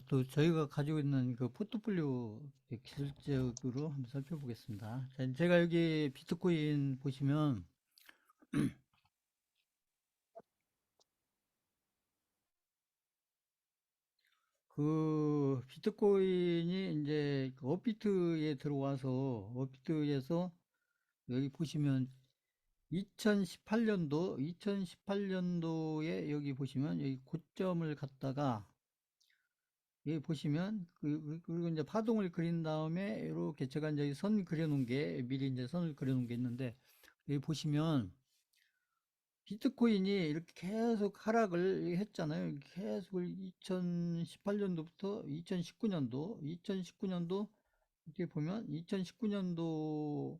또 저희가 가지고 있는 그 포트폴리오 기술적으로 한번 살펴보겠습니다. 제가 여기 비트코인 보시면 그 비트코인이 이제 그 업비트에 들어와서 업비트에서 여기 보시면 2018년도에 여기 보시면 여기 고점을 갖다가 여기 보시면 그리고 이제 파동을 그린 다음에 이렇게 제가 이제 선 그려놓은 게 미리 이제 선을 그려놓은 게 있는데 여기 보시면 비트코인이 이렇게 계속 하락을 했잖아요. 계속 2018년도부터 2019년도 이렇게 보면 2019년도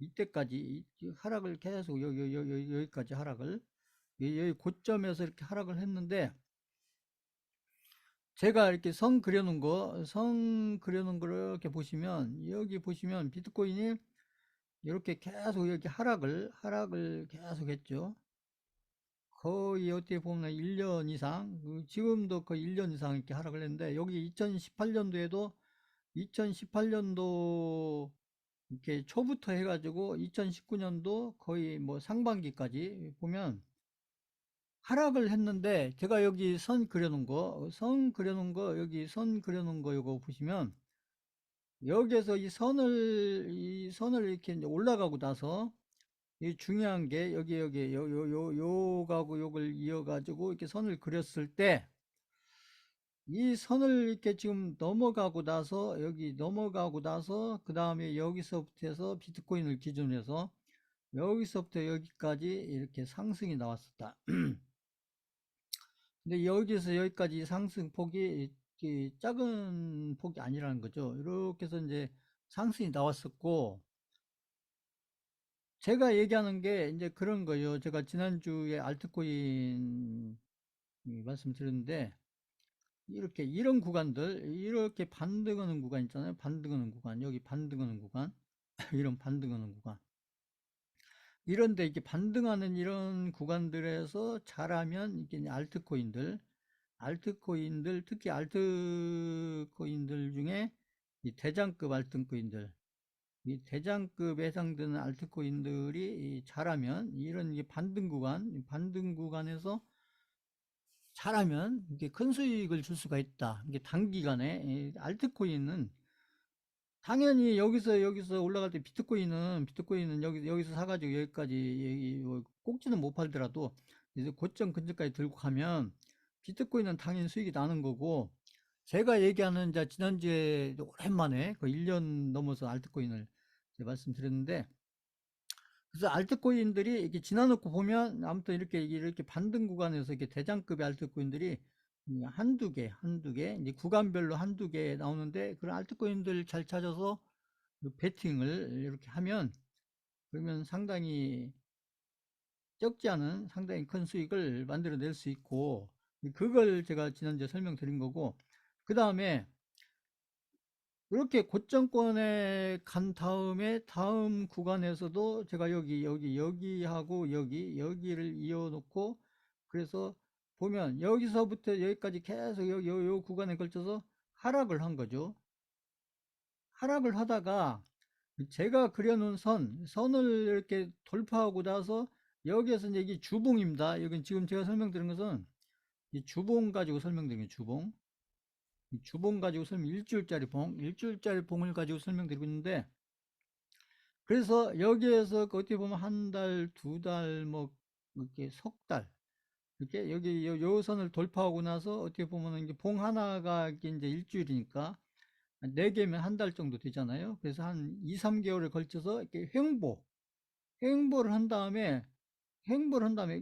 이때까지 하락을 계속 여기까지 하락을 여기 고점에서 이렇게 하락을 했는데 제가 이렇게 선 그려놓은 거를 이렇게 보시면, 여기 보시면 비트코인이 이렇게 계속 이렇게 하락을 계속 했죠. 거의 어떻게 보면 1년 이상, 지금도 거의 1년 이상 이렇게 하락을 했는데, 여기 2018년도 이렇게 초부터 해가지고 2019년도 거의 뭐 상반기까지 보면 하락을 했는데, 제가 여기 여기 선 그려놓은 거 이거 보시면, 여기에서 이 선을 이렇게 이제 올라가고 나서, 이 중요한 게, 요가고 요걸 이어가지고 이렇게 선을 그렸을 때, 이 선을 이렇게 지금 넘어가고 나서, 여기 넘어가고 나서, 그 다음에 여기서부터 해서 비트코인을 기준으로 해서, 여기서부터 여기까지 이렇게 상승이 나왔었다. 근데 여기서 여기까지 상승폭이 작은 폭이 아니라는 거죠. 이렇게 해서 이제 상승이 나왔었고, 제가 얘기하는 게 이제 그런 거예요. 제가 지난주에 알트코인 말씀드렸는데, 이렇게 이런 구간들, 이렇게 반등하는 구간 있잖아요. 반등하는 구간, 여기 반등하는 구간, 이런 반등하는 구간. 이런데 이렇게 반등하는 이런 구간들에서 잘하면 이게 알트코인들, 특히 알트코인들 중에 이 대장급 알트코인들, 이 대장급에 해당되는 알트코인들이 잘하면 이런 반등 구간에서 잘하면 이게 큰 수익을 줄 수가 있다. 이게 단기간에 알트코인은 당연히 여기서 올라갈 때 비트코인은 여기서 사가지고 여기까지 뭐 꼭지는 못 팔더라도 이제 고점 근처까지 들고 가면 비트코인은 당연히 수익이 나는 거고, 제가 얘기하는 자 지난주에 오랜만에 그 1년 넘어서 알트코인을 제가 말씀드렸는데, 그래서 알트코인들이 이렇게 지나놓고 보면 아무튼 이렇게 반등 구간에서 이렇게 대장급의 알트코인들이 한두 개, 이제 구간별로 한두 개 나오는데, 그런 알트코인들 잘 찾아서 그 베팅을 이렇게 하면, 그러면 상당히 적지 않은 상당히 큰 수익을 만들어낼 수 있고, 그걸 제가 지난주에 설명드린 거고, 그 다음에 이렇게 고점권에 간 다음에 다음 구간에서도 제가 여기하고 여기를 이어놓고, 그래서 보면 여기서부터 여기까지 계속 요 구간에 걸쳐서 하락을 한 거죠. 하락을 하다가 제가 그려놓은 선을 이렇게 돌파하고 나서 여기에서 이제 이게 주봉입니다. 여기 지금 제가 설명드린 것은 이 주봉 가지고 설명드린 거예요. 주봉 가지고 일주일짜리 봉을 가지고 설명드리고 있는데, 그래서 여기에서 그 어떻게 보면 한 달, 두 달, 뭐 이렇게 석 달, 이렇게 여기 요 선을 돌파하고 나서 어떻게 보면 이제 봉 하나가 이제 일주일이니까 네 개면 한 달 정도 되잖아요. 그래서 한 2, 3개월에 걸쳐서 이렇게 횡보를 한 다음에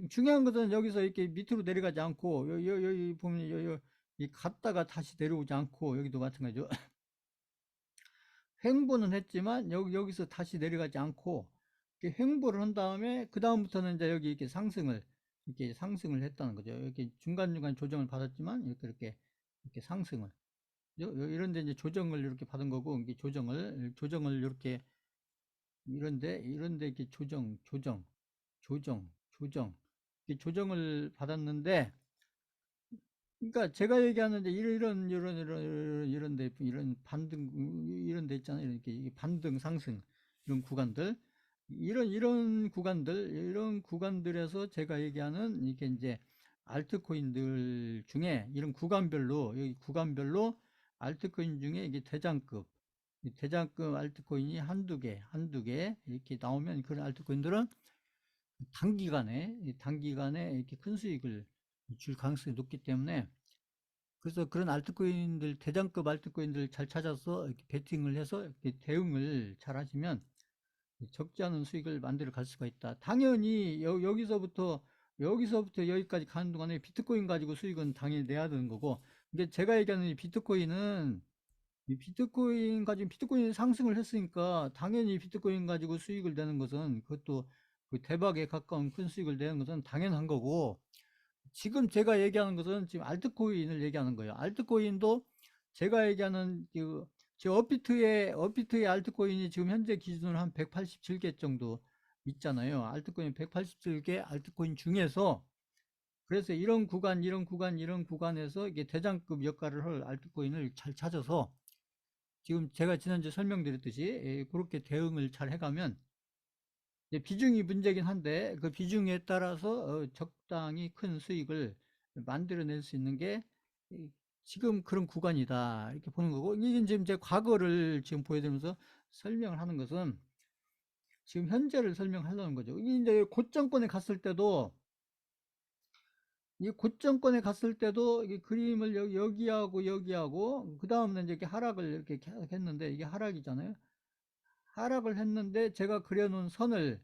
중요한 것은 여기서 이렇게 밑으로 내려가지 않고, 여기 보면 이 갔다가 다시 내려오지 않고, 여기도 마찬가지죠. 횡보는 했지만 여기서 다시 내려가지 않고 이렇게 횡보를 한 다음에 그 다음부터는 이제 여기 이렇게 상승을 했다는 거죠. 이렇게 중간중간 조정을 받았지만 이렇게 상승을, 이런 데 이제 조정을 이렇게 받은 거고, 이게 조정을 이렇게, 이런데 이렇게 조정 이렇게 조정을 받았는데, 그러니까 제가 얘기하는데 이런 반등 이런 데 있잖아요. 이렇게 반등 상승 이런 구간들 이런 구간들에서 제가 얘기하는 이게 이제 알트코인들 중에 이런 구간별로 여기 구간별로 알트코인 중에 이게 대장급 이 대장급 알트코인이 한두 개 이렇게 나오면 그런 알트코인들은 단기간에 이렇게 큰 수익을 줄 가능성이 높기 때문에 그래서 그런 알트코인들 대장급 알트코인들 잘 찾아서 이렇게 베팅을 해서 이렇게 대응을 잘 하시면 적지 않은 수익을 만들어 갈 수가 있다. 당연히 여기서부터 여기까지 가는 동안에 비트코인 가지고 수익은 당연히 내야 되는 거고 이게 제가 얘기하는 이 비트코인은 이 비트코인 가지고 비트코인 상승을 했으니까 당연히 비트코인 가지고 수익을 내는 것은 그것도 그 대박에 가까운 큰 수익을 내는 것은 당연한 거고 지금 제가 얘기하는 것은 지금 알트코인을 얘기하는 거예요. 알트코인도 제가 얘기하는 저 업비트의 알트코인이 지금 현재 기준으로 한 187개 정도 있잖아요. 알트코인 187개 알트코인 중에서 그래서 이런 구간에서 이게 대장급 역할을 할 알트코인을 잘 찾아서 지금 제가 지난주에 설명드렸듯이 그렇게 대응을 잘 해가면 비중이 문제긴 한데 그 비중에 따라서 적당히 큰 수익을 만들어낼 수 있는 게 지금 그런 구간이다 이렇게 보는 거고 이게 지금 제 과거를 지금 보여드리면서 설명을 하는 것은 지금 현재를 설명하려는 거죠. 이게 이제 고점권에 갔을 때도 이 고점권에 갔을 때도 이 그림을 여기하고 그 다음에 이제 이렇게 하락을 이렇게 계속 했는데 이게 하락이잖아요. 하락을 했는데 제가 그려놓은 선을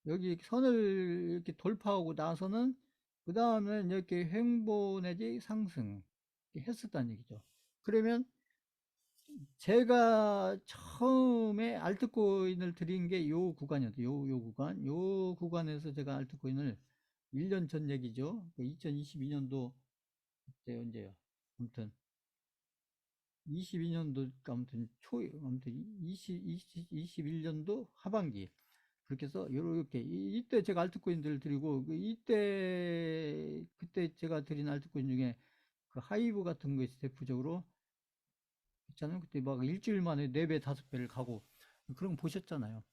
여기 선을 이렇게 돌파하고 나서는 그 다음에 이렇게 횡보 내지 상승 했었다는 얘기죠. 그러면 제가 처음에 알트코인을 드린 게 요 구간이었어요. 요 구간에서 제가 알트코인을 1년 전 얘기죠. 2022년도 그때 언제요? 아무튼 22년도 아무튼 아무튼 21년도 하반기 그렇게 해서 요렇게 이때 제가 알트코인들을 드리고 그때 제가 드린 알트코인 중에 그 하이브 같은 거 있어요. 대표적으로 있잖아요. 그때 막 일주일 만에 4배 5배를 가고 그런 거 보셨잖아요.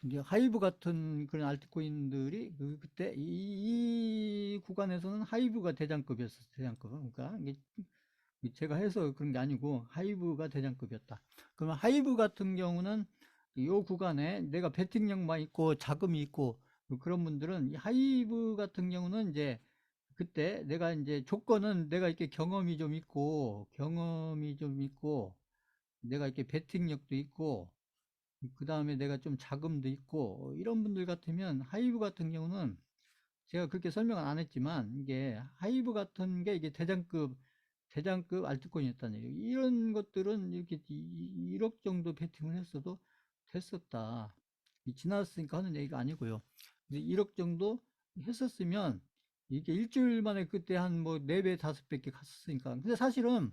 근데 하이브 같은 그런 알트코인들이 그때 이 구간에서는 하이브가 대장급이었어요. 대장급. 그러니까 이게 제가 해서 그런 게 아니고 하이브가 대장급이었다. 그러면 하이브 같은 경우는 이 구간에 내가 베팅력만 있고 자금이 있고 그런 분들은 이 하이브 같은 경우는 이제 그때 내가 이제 조건은 내가 이렇게 경험이 좀 있고 내가 이렇게 베팅력도 있고 그 다음에 내가 좀 자금도 있고 이런 분들 같으면 하이브 같은 경우는 제가 그렇게 설명은 안 했지만 이게 하이브 같은 게 이게 대장급 알트코인이었다는 얘기예요. 이런 것들은 이렇게 1억 정도 베팅을 했어도 됐었다. 지났으니까 하는 얘기가 아니고요. 1억 정도 했었으면 이게 일주일 만에 그때 한 뭐 4배, 5배 갔었으니까. 근데 사실은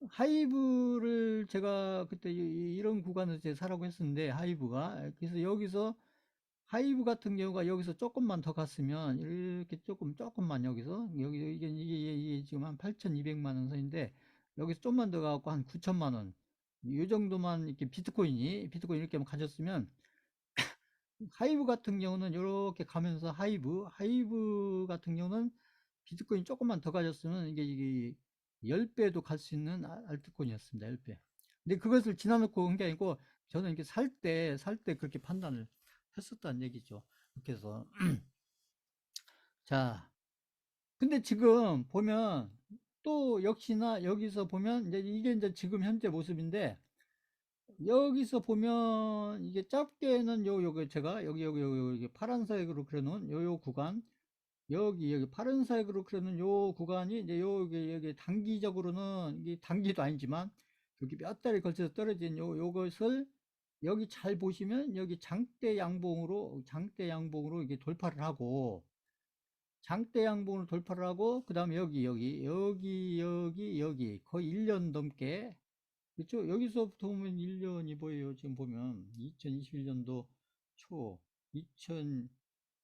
하이브를 제가 그때 이런 구간에서 제가 사라고 했었는데 하이브가 그래서 여기서 하이브 같은 경우가 여기서 조금만 더 갔으면 이렇게 조금만 여기서 여기 이게 지금 한 8,200만 원 선인데 여기서 좀만 더 가고 한 9천만 원. 이 정도만 이렇게 비트코인 이렇게 가졌으면 하이브 같은 경우는 이렇게 가면서 하이브 같은 경우는 비트코인 조금만 더 가졌으면 이게 10배도 갈 수 있는 알트코인이었습니다. 10배. 근데 그것을 지나놓고 한 게 아니고 저는 이렇게 살 때 그렇게 판단을 했었다는 얘기죠. 그렇게 해서 자, 근데 지금 보면 또 역시나 여기서 보면 이제 이게 이제 지금 현재 모습인데 여기서 보면 이게 짧게는 요거 제가 여기 파란색으로 그려놓은 요 구간 여기 파란색으로 그려놓은 요 구간이 이제 여기 단기적으로는 이게 단기도 아니지만 여기 몇 달에 걸쳐서 떨어진 요것을 여기 잘 보시면 여기 장대 양봉으로 이게 돌파를 하고 장대 양봉을 돌파를 하고 그 다음에 여기 거의 1년 넘게 그렇죠. 여기서부터 보면 1년이 보여요. 지금 보면 2021년도 초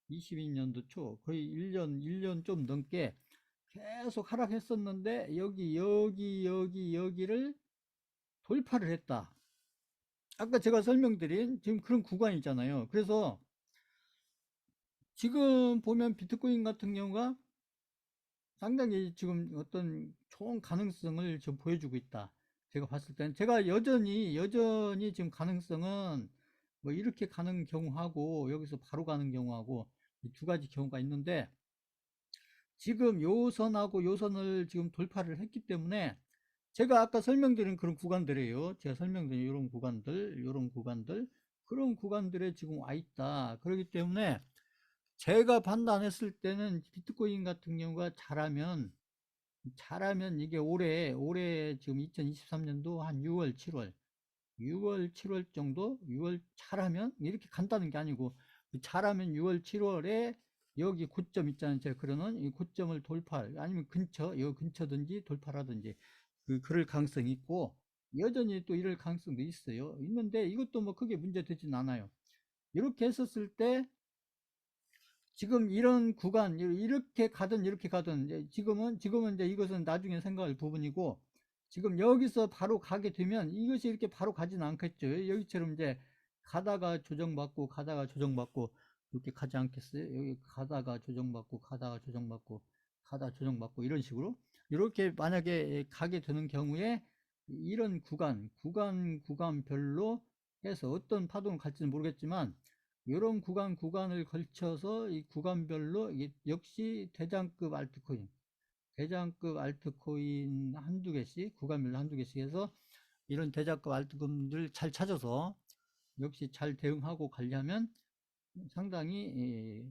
22년도 초 거의 1년 좀 넘게 계속 하락했었는데 여기를 돌파를 했다. 아까 제가 설명드린 지금 그런 구간이잖아요. 그래서 지금 보면 비트코인 같은 경우가 상당히 지금 어떤 좋은 가능성을 좀 보여주고 있다. 제가 봤을 때는 제가 여전히 지금 가능성은 뭐 이렇게 가는 경우하고 여기서 바로 가는 경우하고 두 가지 경우가 있는데, 지금 요선하고 요선을 지금 돌파를 했기 때문에 제가 아까 설명드린 그런 구간들이에요. 제가 설명드린 이런 구간들 그런 구간들에 지금 와 있다. 그렇기 때문에 제가 판단했을 때는 비트코인 같은 경우가 잘하면 이게 올해 지금 2023년도 한 6월 7월 정도, 6월 잘하면 이렇게 간다는 게 아니고 잘하면 6월 7월에 여기 고점 있잖아요. 제가 그러는 이 고점을 돌파, 아니면 여기 근처든지 돌파라든지 그럴 가능성이 있고, 여전히 또 이럴 가능성도 있는데 이것도 뭐 크게 문제 되진 않아요. 이렇게 했었을 때 지금 이런 구간 이렇게 가든 이제 지금은 이제 이것은 나중에 생각할 부분이고, 지금 여기서 바로 가게 되면 이것이 이렇게 바로 가지는 않겠죠. 여기처럼 이제 가다가 조정받고 이렇게 가지 않겠어요. 여기 가다가 조정받고 이런 식으로 이렇게 만약에 가게 되는 경우에 이런 구간별로 해서 어떤 파동을 갈지는 모르겠지만, 이런 구간을 걸쳐서 이 구간별로 역시 대장급 알트코인 한두 개씩, 구간별로 한두 개씩 해서 이런 대장급 알트코인들 잘 찾아서 역시 잘 대응하고 가려면 상당히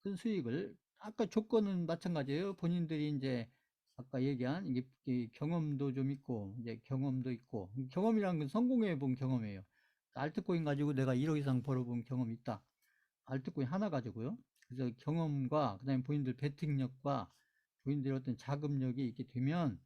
큰 수익을, 아까 조건은 마찬가지예요. 본인들이 이제 아까 얘기한 이게 경험도 좀 있고, 이제 경험이라는 건 성공해 본 경험이에요. 알트코인 가지고 내가 1억 이상 벌어본 경험이 있다. 알트코인 하나 가지고요. 그래서 경험과 그다음에 본인들 베팅력과 본인들의 어떤 자금력이 있게 되면,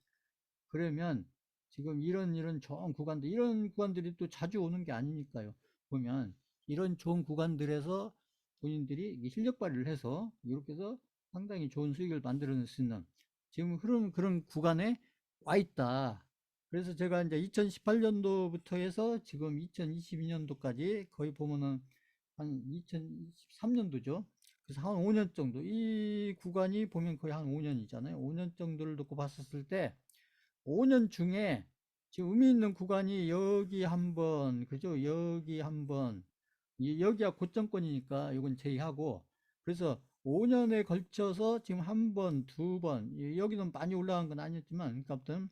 그러면 지금 이런 좋은 구간들, 이런 구간들이 또 자주 오는 게 아니니까요. 보면 이런 좋은 구간들에서 본인들이 실력 발휘를 해서 이렇게 해서 상당히 좋은 수익을 만들어낼 수 있는 지금 그런 구간에 와 있다. 그래서 제가 이제 2018년도부터 해서 지금 2022년도까지 거의 보면은 한 2023년도죠. 그래서 한 5년 정도, 이 구간이 보면 거의 한 5년이잖아요. 5년 정도를 놓고 봤었을 때 5년 중에 지금 의미 있는 구간이 여기 한번, 그죠? 여기 한번, 여기가 고점권이니까 이건 제외하고, 그래서 5년에 걸쳐서 지금 한 번, 두 번, 여기는 많이 올라간 건 아니었지만, 그러니까 아무튼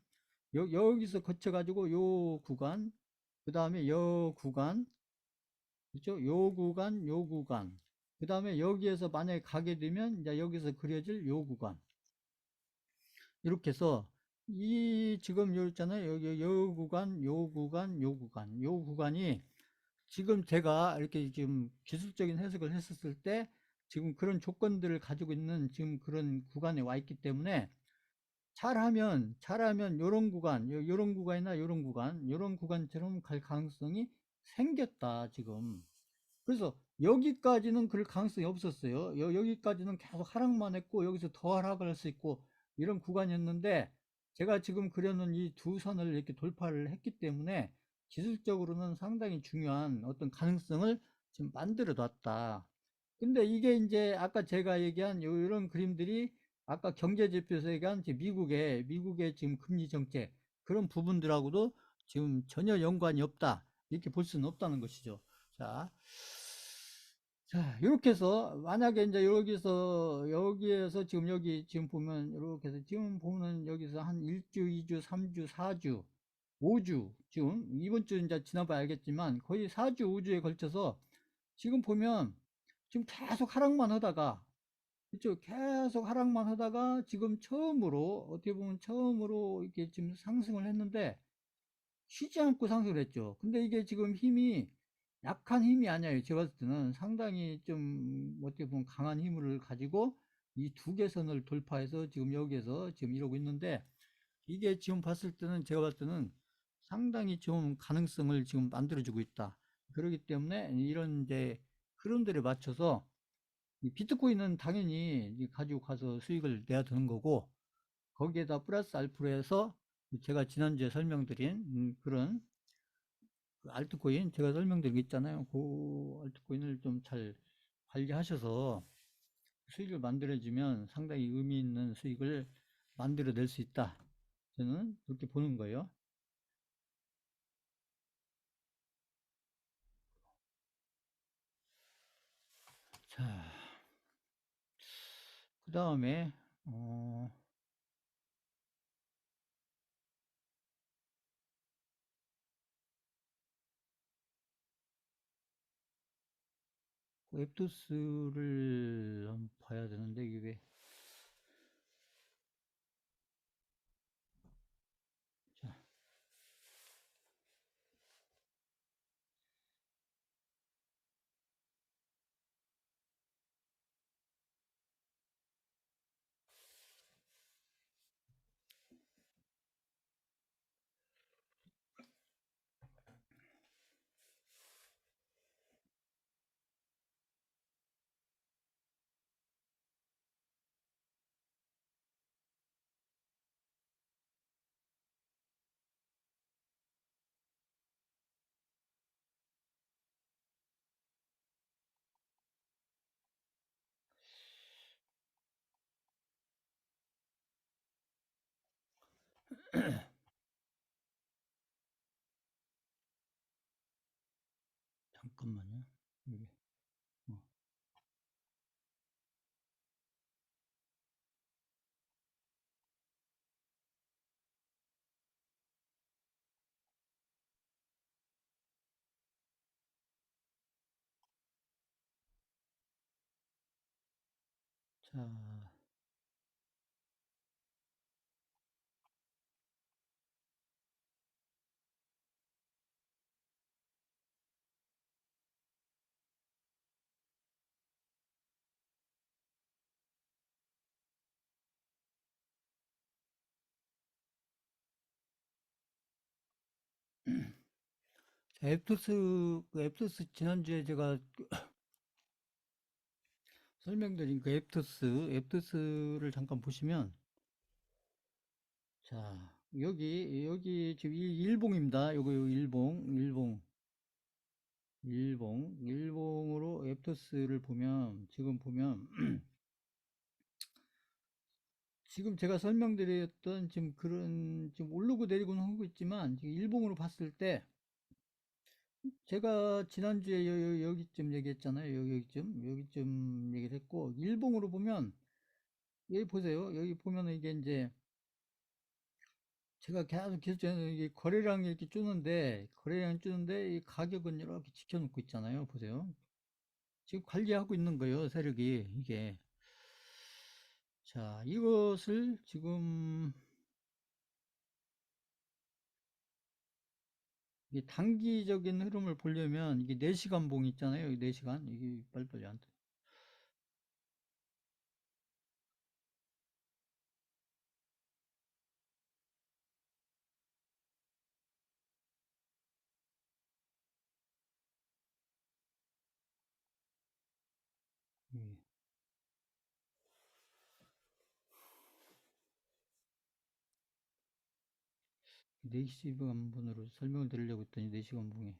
여기서 거쳐가지고 요 구간, 그 다음에 요 구간, 그죠? 요 구간, 그 다음에 여기에서 만약에 가게 되면 이제 여기서 그려질 요 구간, 이렇게 해서 이 지금 요 있잖아요. 여기 요 구간이 지금 제가 이렇게 지금 기술적인 해석을 했었을 때 지금 그런 조건들을 가지고 있는 지금 그런 구간에 와 있기 때문에 잘하면 요런 구간이나 요런 구간처럼 갈 가능성이 생겼다, 지금. 그래서 여기까지는 그럴 가능성이 없었어요. 여기까지는 계속 하락만 했고 여기서 더 하락을 할 수 있고 이런 구간이었는데, 제가 지금 그려놓은 이 두 선을 이렇게 돌파를 했기 때문에 기술적으로는 상당히 중요한 어떤 가능성을 지금 만들어 놨다. 근데 이게 이제 아까 제가 얘기한 이런 그림들이 아까 경제지표에서 얘기한 미국의 지금 금리 정책 그런 부분들하고도 지금 전혀 연관이 없다, 이렇게 볼 수는 없다는 것이죠. 자, 이렇게 해서 만약에 이제 여기에서 지금 여기 지금 보면 이렇게 해서 지금 보면 여기서 한 1주, 2주, 3주, 4주, 5주, 지금 이번 주 이제 지나봐야 알겠지만 거의 4주, 5주에 걸쳐서 지금 보면 지금 계속 하락만 하다가, 그렇죠? 계속 하락만 하다가 지금 어떻게 보면 처음으로 이렇게 지금 상승을 했는데 쉬지 않고 상승을 했죠. 근데 이게 지금 힘이 약한 힘이 아니에요. 제가 봤을 때는 상당히 좀 어떻게 보면 강한 힘을 가지고 이 두 개선을 돌파해서 지금 여기에서 지금 이러고 있는데, 이게 지금 제가 봤을 때는 상당히 좀 가능성을 지금 만들어주고 있다. 그렇기 때문에 이런 이제 흐름들에 맞춰서 이 비트코인은 당연히 가지고 가서 수익을 내야 되는 거고, 거기에다 플러스 알파로 해서 제가 지난주에 설명드린 그런 그 알트코인 제가 설명드린 거 있잖아요. 그 알트코인을 좀 잘 관리하셔서 수익을 만들어주면 상당히 의미 있는 수익을 만들어낼 수 있다. 저는 그렇게 보는 거예요. 자, 그 다음에 웹토스를 한번 봐야 되는데 이게 왜 자, 잠깐만요. 이게 어, 자, 앱토스 지난주에 제가 설명드린 그 앱토스를 잠깐 보시면 자, 여기 지금 일봉입니다. 요거 일봉으로 앱토스를 보면 지금 보면 지금 제가 설명드렸던 지금 그런 지금 오르고 내리고는 하고 있지만 지금 일봉으로 봤을 때 제가 지난주에 여기쯤 얘기했잖아요. 여기쯤 얘기를 했고 일봉으로 보면 여기 보세요. 여기 보면 이게 이제 제가 계속 이게 거래량 이렇게 주는데 이 가격은 이렇게 지켜놓고 있잖아요. 보세요. 지금 관리하고 있는 거예요. 세력이 이게. 자, 이것을 지금 이 단기적인 흐름을 보려면 이게 4시간 봉 있잖아요. 4시간. 이게 빨리빨리 안 돼. 예. 4시간 분으로 설명을 드리려고 했더니 4시간 봉에.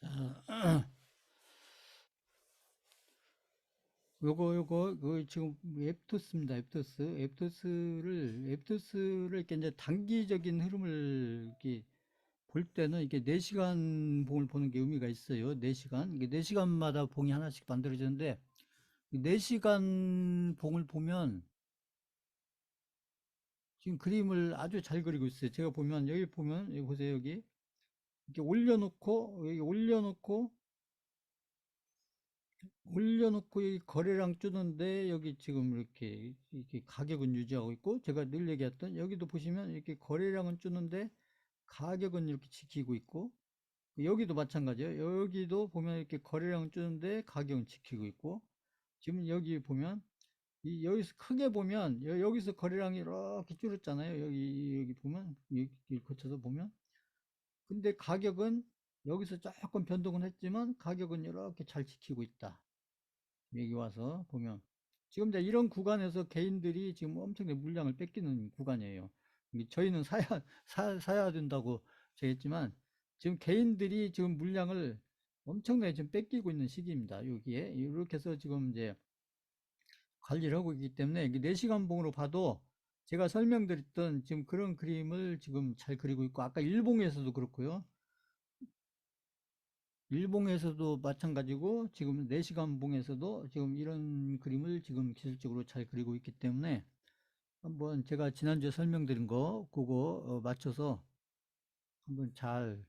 자, 요거 그 지금 앱토스입니다. 앱토스를 이렇게 이제 단기적인 흐름을 이렇게 볼 때는 이게 4시간 봉을 보는 게 의미가 있어요. 4시간. 이게 4시간마다 봉이 하나씩 만들어지는데 4시간 봉을 보면 지금 그림을 아주 잘 그리고 있어요. 제가 보면 여기 보면 여기 보세요. 여기 이렇게 올려놓고 이 거래량 주는데 여기 지금 이렇게 가격은 유지하고 있고 제가 늘 얘기했던 여기도 보시면 이렇게 거래량은 주는데 가격은 이렇게 지키고 있고 여기도 마찬가지예요. 여기도 보면 이렇게 거래량 주는데 가격은 지키고 있고 지금 여기 보면 여기서 크게 보면 여기서 거래량이 이렇게 줄었잖아요. 여기 보면 여기 거쳐서 보면 근데 가격은 여기서 조금 변동은 했지만 가격은 이렇게 잘 지키고 있다. 여기 와서 보면 지금 이제 이런 구간에서 개인들이 지금 엄청나게 물량을 뺏기는 구간이에요. 저희는 사야 된다고 저했지만 지금 개인들이 지금 물량을 엄청나게 지금 뺏기고 있는 시기입니다. 여기에 이렇게 해서 지금 이제 관리를 하고 있기 때문에 4시간 봉으로 봐도 제가 설명드렸던 지금 그런 그림을 지금 잘 그리고 있고 아까 일봉에서도 그렇고요. 일봉에서도 마찬가지고 지금 4시간 봉에서도 지금 이런 그림을 지금 기술적으로 잘 그리고 있기 때문에 한번 제가 지난주에 설명드린 거 그거 맞춰서 한번 잘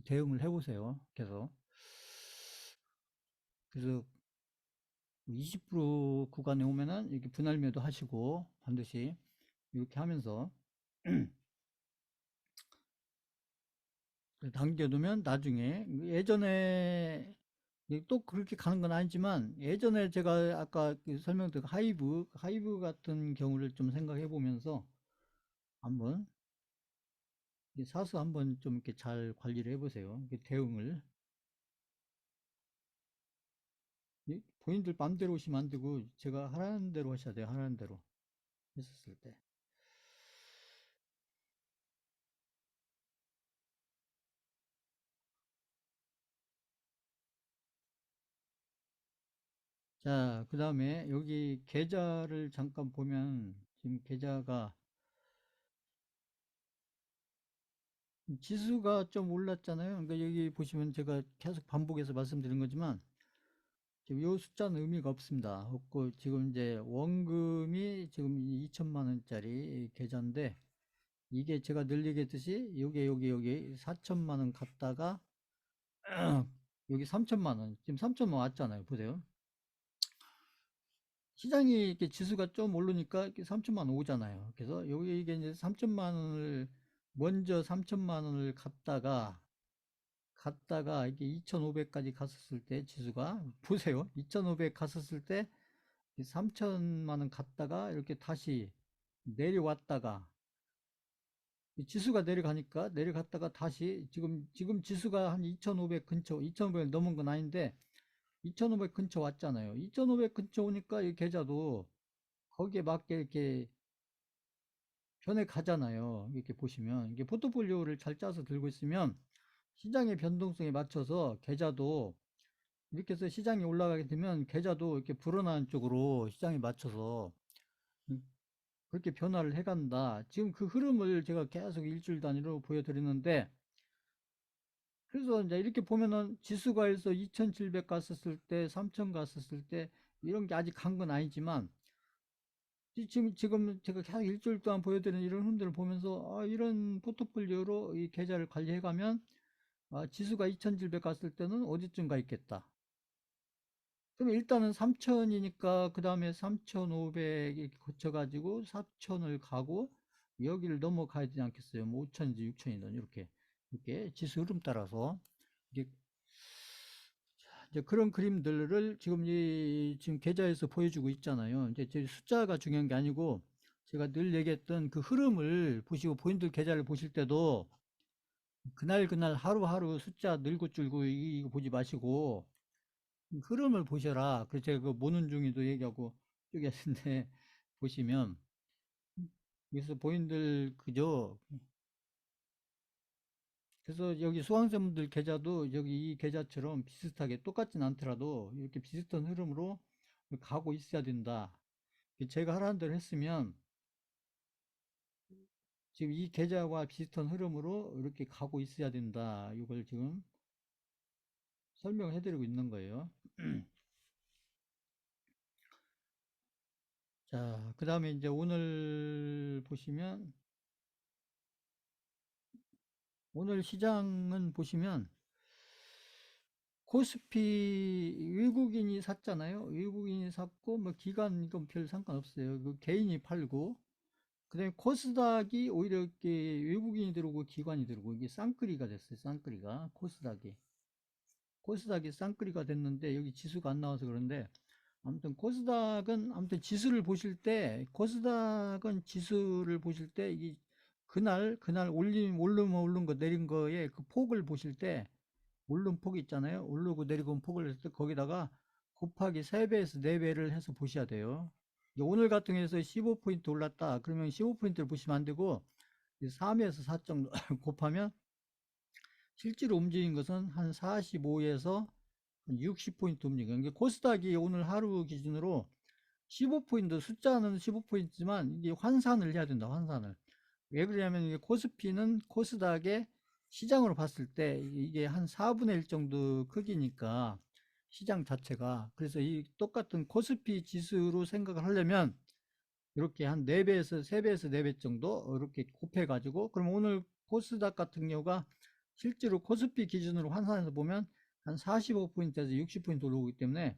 대응을 해보세요. 그래서 20% 구간에 오면은 이렇게 분할 매도 하시고 반드시 이렇게 하면서 당겨두면 나중에 예전에 또 그렇게 가는 건 아니지만 예전에 제가 아까 설명드린 하이브 같은 경우를 좀 생각해 보면서 한번 사서 한번 좀 이렇게 잘 관리를 해보세요. 대응을 본인들 마음대로 오시면 안 되고 제가 하라는 대로 하셔야 돼요. 하라는 대로 했었을 때. 자, 그 다음에 여기 계좌를 잠깐 보면 지금 계좌가 지수가 좀 올랐잖아요. 그러니까 여기 보시면 제가 계속 반복해서 말씀드린 거지만 지금 요 숫자는 의미가 없습니다. 없고 지금 이제 원금이 지금 2천만 원짜리 계좌인데 이게 제가 늘 얘기했듯이 여기 4천만 원 갔다가 여기 3천만 원 지금 3천만 원 왔잖아요. 보세요. 시장이 이렇게 지수가 좀 오르니까 이렇게 3천만 원 오잖아요. 그래서 여기 이게 이제 3천만 원을 먼저 3천만 원을 갔다가 이게 2,500까지 갔었을 때 지수가 보세요. 2,500 갔었을 때 3천만 원 갔다가 이렇게 다시 내려왔다가 지수가 내려갔다가 다시 지금 지수가 한 2,500 근처 2,500을 넘은 건 아닌데 2,500 근처 왔잖아요. 2,500 근처 오니까 이 계좌도 거기에 맞게 이렇게 변해 가잖아요. 이렇게 보시면 이게 포트폴리오를 잘 짜서 들고 있으면 시장의 변동성에 맞춰서 계좌도 이렇게 해서 시장이 올라가게 되면 계좌도 이렇게 불어나는 쪽으로 시장에 맞춰서 그렇게 변화를 해간다. 지금 그 흐름을 제가 계속 일주일 단위로 보여드리는데 그래서 이제 이렇게 보면은 지수가 해서 2,700 갔었을 때, 3,000 갔었을 때 이런 게 아직 간 건 아니지만 지금 제가 계속 일주일 동안 보여드리는 이런 흐름들을 보면서 이런 포트폴리오로 이 계좌를 관리해가면 지수가 2,700 갔을 때는 어디쯤 가 있겠다. 그럼 일단은 3,000이니까 그 다음에 3,500 이렇게 거쳐가지고 4,000을 가고 여기를 넘어가야 되지 않겠어요? 뭐 5,000인지 6,000이든 이렇게 지수 흐름 따라서 이게 이제 그런 그림들을 지금 계좌에서 보여주고 있잖아요. 이제 제 숫자가 중요한 게 아니고 제가 늘 얘기했던 그 흐름을 보시고 본인들 계좌를 보실 때도 그날 하루하루 숫자 늘고 줄고 이거 보지 마시고 흐름을 보셔라. 그래서 제가 그 모는 중에도 얘기하고 쭉 했는데 보시면 그래서 본인들 그죠. 그래서 여기 수강생분들 계좌도 여기 이 계좌처럼 비슷하게 똑같진 않더라도 이렇게 비슷한 흐름으로 가고 있어야 된다. 제가 하라는 대로 했으면 지금 이 계좌와 비슷한 흐름으로 이렇게 가고 있어야 된다. 이걸 지금 설명을 해드리고 있는 거예요. 자, 그 다음에 이제 오늘 보시면, 오늘 시장은 보시면, 코스피 외국인이 샀잖아요. 외국인이 샀고, 뭐 기관 이건 별 상관없어요. 그 개인이 팔고, 그 다음에 코스닥이 오히려 이렇게 외국인이 들어오고 기관이 들어오고, 이게 쌍끌이가 됐어요. 쌍끌이가. 코스닥이. 코스닥이 쌍끌이가 됐는데, 여기 지수가 안 나와서 그런데, 아무튼 코스닥은 아무튼 지수를 보실 때 코스닥은 지수를 보실 때 이 그날 오른 거 내린 거에 그 폭을 보실 때 오른 폭이 있잖아요. 오르고 내리고 폭을 했을 때 거기다가 곱하기 3배에서 4배를 해서 보셔야 돼요. 오늘 같은 경우에서 15포인트 올랐다. 그러면 15포인트를 보시면 안 되고 3에서 4 정도 곱하면 실제로 움직인 것은 한 45에서 60포인트 움직여요. 이게 코스닥이 오늘 하루 기준으로 15포인트, 숫자는 15포인트지만 이게 환산을 해야 된다, 환산을. 왜 그러냐면 이게 코스피는 코스닥의 시장으로 봤을 때 이게 한 4분의 1 정도 크기니까 시장 자체가. 그래서 이 똑같은 코스피 지수로 생각을 하려면 이렇게 한 4배에서 3배에서 4배 정도 이렇게 곱해가지고 그럼 오늘 코스닥 같은 경우가 실제로 코스피 기준으로 환산해서 보면 한 45포인트에서 60포인트 올라오기 때문에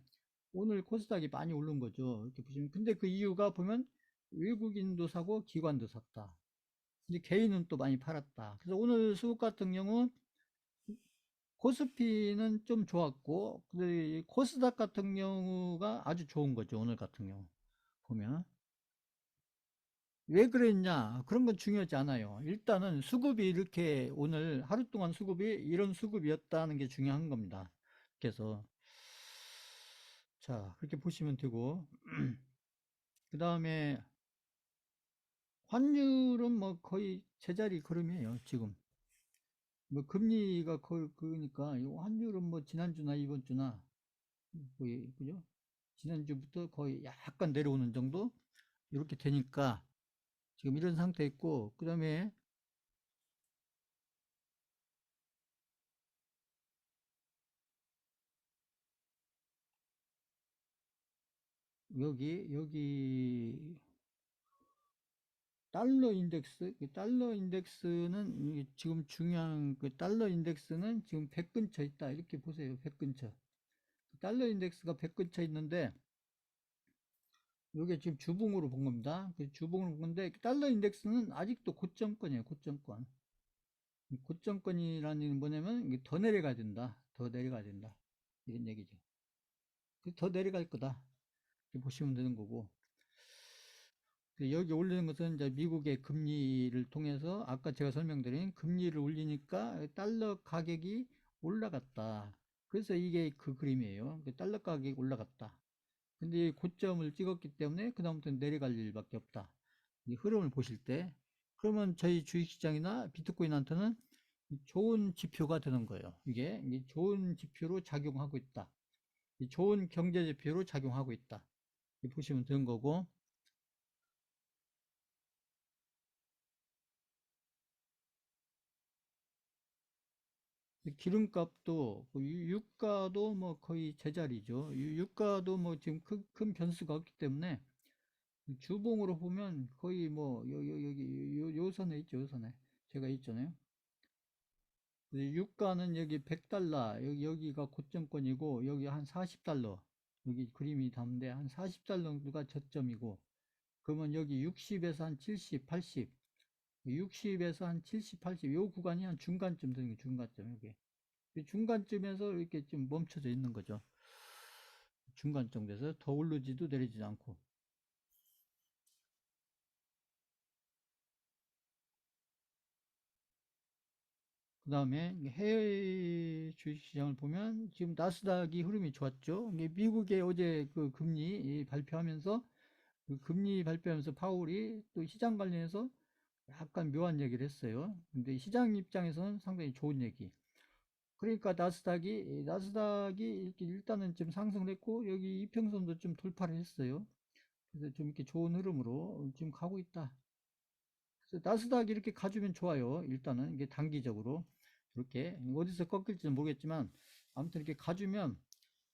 오늘 코스닥이 많이 오른 거죠. 이렇게 보시면. 근데 그 이유가 보면 외국인도 사고 기관도 샀다. 이제 개인은 또 많이 팔았다. 그래서 오늘 수급 같은 경우 코스피는 좀 좋았고, 근데 코스닥 같은 경우가 아주 좋은 거죠. 오늘 같은 경우 보면. 왜 그랬냐? 그런 건 중요하지 않아요. 일단은 수급이 이렇게 오늘 하루 동안 수급이 이런 수급이었다는 게 중요한 겁니다. 그래서 자, 그렇게 보시면 되고 그 다음에 환율은 뭐 거의 제자리 걸음이에요. 지금 뭐 금리가 거의 그러니까 이 환율은 뭐 지난주나 이번 주나 거의 그죠? 지난주부터 거의 약간 내려오는 정도 이렇게 되니까 지금 이런 상태 있고 그 다음에 여기 달러 인덱스, 달러 인덱스는 지금 중요한 그 달러 인덱스는 지금 100 근처 있다. 이렇게 보세요. 100 근처. 달러 인덱스가 100 근처 있는데 이게 지금 주봉으로 본 겁니다. 그 주봉으로 본 건데 달러 인덱스는 아직도 고점권이에요. 고점권. 고점권이라는 얘기는 뭐냐면 이게 더 내려가야 된다. 더 내려가야 된다. 이런 얘기죠. 더 내려갈 거다. 이렇게 보시면 되는 거고. 여기 올리는 것은 이제 미국의 금리를 통해서 아까 제가 설명드린 금리를 올리니까 달러 가격이 올라갔다. 그래서 이게 그 그림이에요. 달러 가격이 올라갔다. 근데 고점을 찍었기 때문에 그다음부터는 내려갈 일밖에 없다. 이 흐름을 보실 때 그러면 저희 주식시장이나 비트코인한테는 좋은 지표가 되는 거예요. 이게 좋은 지표로 작용하고 있다. 좋은 경제 지표로 작용하고 있다. 보시면 되는 거고 기름값도 유가도 뭐 거의 제자리죠. 유가도 뭐 지금 큰 변수가 없기 때문에 주봉으로 보면 거의 뭐 여기 요 선에 있죠. 요 선에 제가 있잖아요. 유가는 여기 100달러 여기가 고점권이고 여기 한 40달러 여기 그림이 담는데 한 40달러가 저점이고 그러면 여기 60에서 한 70, 80 60에서 한 70, 80 요 구간이 한 중간쯤 되는 게 중간점 여기 중간쯤에서 이렇게 좀 멈춰져 있는 거죠. 중간쯤 돼서 더 오르지도 내리지도 않고 그 다음에 해외 주식시장을 보면 지금 나스닥이 흐름이 좋았죠. 미국의 어제 그 금리 발표하면서 그 금리 발표하면서 파월이 또 시장 관련해서 약간 묘한 얘기를 했어요. 근데 시장 입장에서는 상당히 좋은 얘기. 그러니까 나스닥이 이렇게 일단은 좀 상승했고 여기 이평선도 좀 돌파를 했어요. 그래서 좀 이렇게 좋은 흐름으로 지금 가고 있다. 그래서 나스닥이 이렇게 가주면 좋아요. 일단은 이게 단기적으로 이렇게 어디서 꺾일지는 모르겠지만 아무튼 이렇게 가주면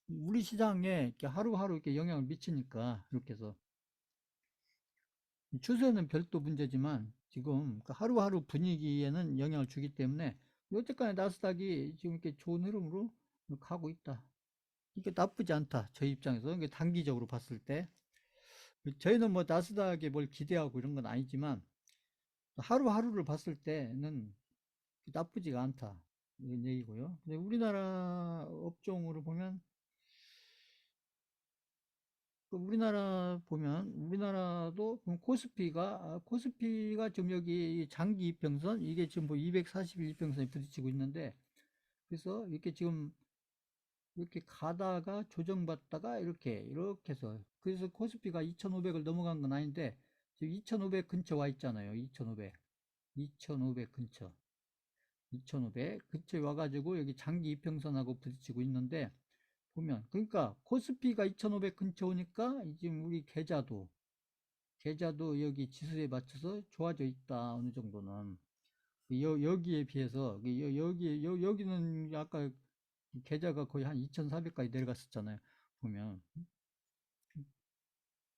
우리 시장에 이렇게 하루하루 이렇게 영향을 미치니까 이렇게 해서 추세는 별도 문제지만 지금 그 하루하루 분위기에는 영향을 주기 때문에 여태까지 나스닥이 지금 이렇게 좋은 흐름으로 가고 있다. 이게 나쁘지 않다. 저희 입장에서 이게 단기적으로 봤을 때 저희는 뭐 나스닥에 뭘 기대하고 이런 건 아니지만 하루하루를 봤을 때는 나쁘지가 않다. 이런 얘기고요. 근데 우리나라 업종으로 보면 우리나라도 코스피가 지금 여기 장기 이평선 이게 지금 뭐 241 이평선에 부딪히고 있는데 그래서 이렇게 지금 이렇게 가다가 조정받다가 이렇게 해서 그래서 코스피가 2,500을 넘어간 건 아닌데 지금 2,500 근처 와 있잖아요. 2,500 근처 2,500 근처에 와가지고 여기 장기 이평선하고 부딪히고 있는데 보면 그러니까 코스피가 2,500 근처 오니까 지금 우리 계좌도 여기 지수에 맞춰서 좋아져 있다. 어느 정도는 여기에 비해서 여기는 아까 계좌가 거의 한 2,400까지 내려갔었잖아요. 보면